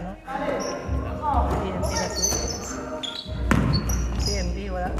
no? TNT na switch. TNT, wala.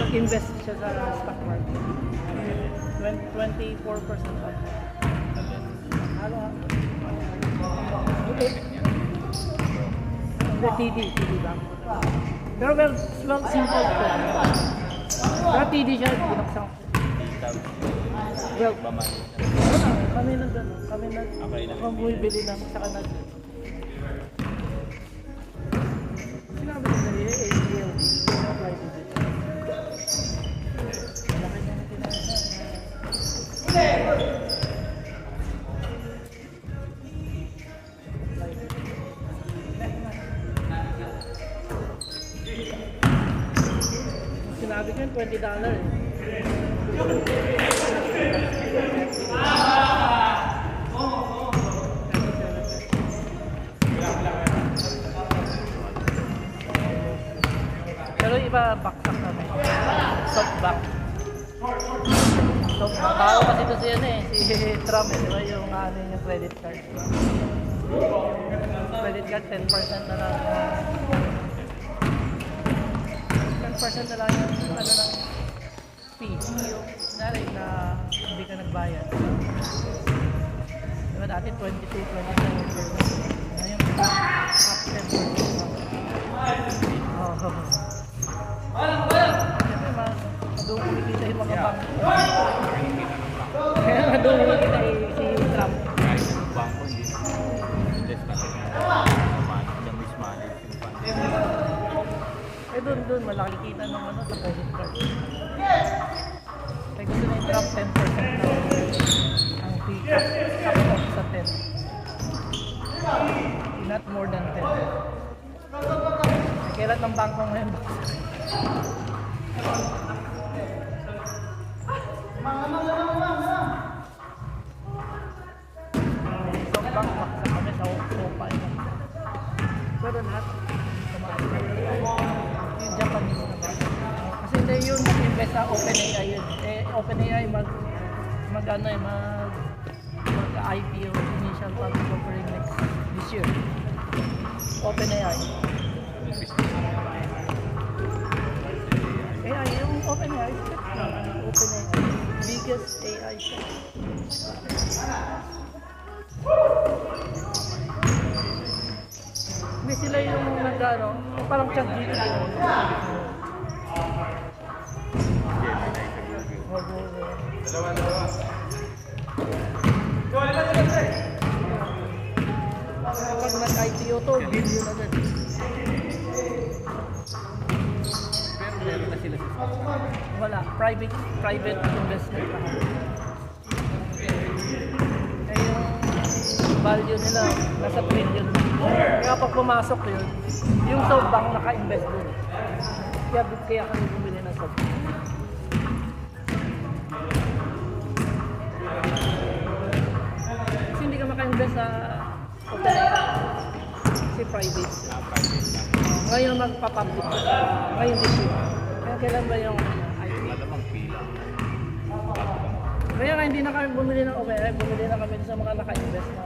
Invest siya sa stock market. 24% off. Ano ha? The TD bank. Pero well, simple po. Pero TD siya, binaksan ko. Well, kami na gano'n. Kami bumibili lang sa kanal. Sinabi nila ACL. Apply to this. Sinabi ko yun, $20 eh. Pero iba backpack kami. Soft back. So, makaw kasi ito siya si Trump, di ba yung yung credit card. Credit card, 10% na lang. 10% na lang yung fee. Yung nari na hindi ka nagbayad. Diba dati 22, 27%. Ngayon, up 10%. Oh. doon, malaki kita ng ano, sa credit card. Kaya gusto na i-drop 10% ang fee cap off sa 10. Not more than 10. Kailan ng bangko ngayon? So, bank maksa kami sa sopa. Pero lahat, tumaas na. Yung Japanese na ba? Kasi hindi yun, mag-invest sa OpenAI yun. Eh, OpenAI mag-IPO, initial public offering next this year. OpenAI. AI, yung OpenAI, OpenAI, biggest AI set. Hindi sila yung nag-ano, parang ChatGPT. Pag nag-IPO to, billion agad. Pero meron na sila sa stock. Wala, private investment lahat. Kaya yung value nila, nasa trillion. Kaya pag pumasok yun, yung SoftBank naka-invest dun. Kaya kami bumili ng SoftBank. Kasi hindi ka maka-invest sa OpenAI. Kasi private. Ngayon magpapublic. Ngayon this year. Kaya kailan ba yung IPO? Malamang pila. Kaya nga hindi na kami bumili ng OpenAI, bumili na kami sa mga naka-invest na.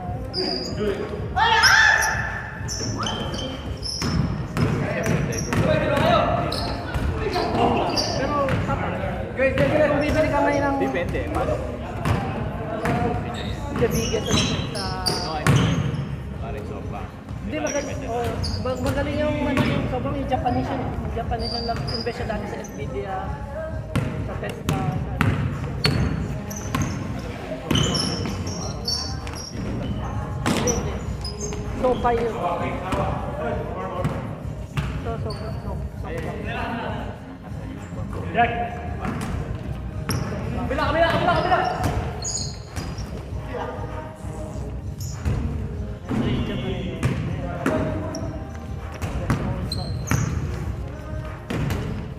Pero kung bibili ka ngayon ng Depende. Paano? the biggest sa. No, I mean, parang sopa. Hindi magaling yung sobrang yung Japanese yun. Yung Japanese yun lang invest siya dati sa Nvidia, sa Tesla. Hindi. Sopa yun. Sopa. Kabila!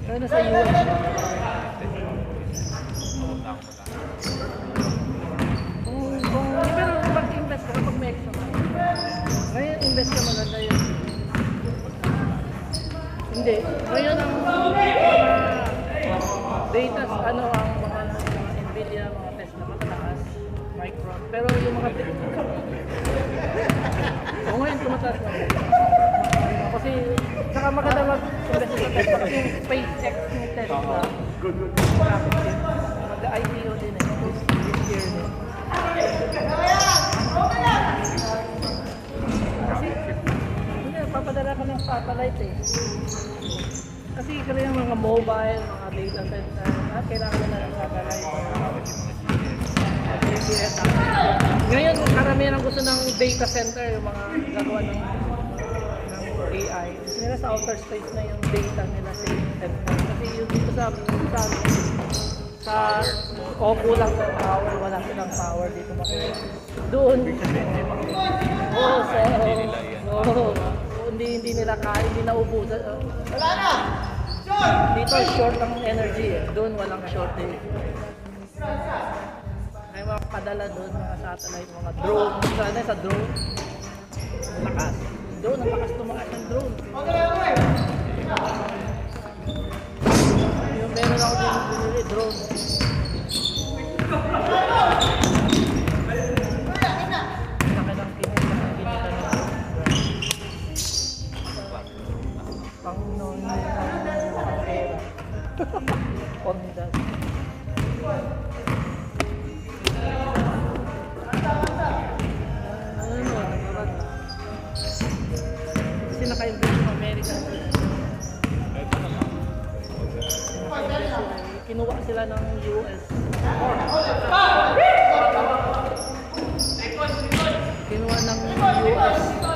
Pero nasa US siya. Pero mag-invest ka kapag may extra. Ngayon invest ka maganda yun. Hindi. Ngayon ang mga data, ang mga Nvidia, mga Tesla, matataas, Micron. Pero yung mga ngayon tumataas na. Kasi saka maganda mag-invest sa Tesla kasi yung SpaceX ni Tesla. Mag-IPO din this year din. Kasi papadala ka ng satellite eh. Kasi kaya yung mga mobile, mga data center, kailangan na ng satellite. Ngayon, karamihan ang gusto ng data center, yung mga gagawa ng AI. Gusto nila sa outer space na yung data nila sa center. Kasi yung dito kulang sa power, wala silang power dito makuha. Doon, hindi nila kaya, hindi naubusan. Wala na! Dito short ang energy eh. Doon walang shortage. Ay mga padala doon, mga satellite, mga drone. Sana sa drone, lakas. Doon, ang lakas tumakas ng drone. Yung meron ako din binili, drone. Laki ng kinita ng Panginoon ng pera. Honda. Kasi naka-invest ng America. Kinuha sila ng US. Kinuha ng US.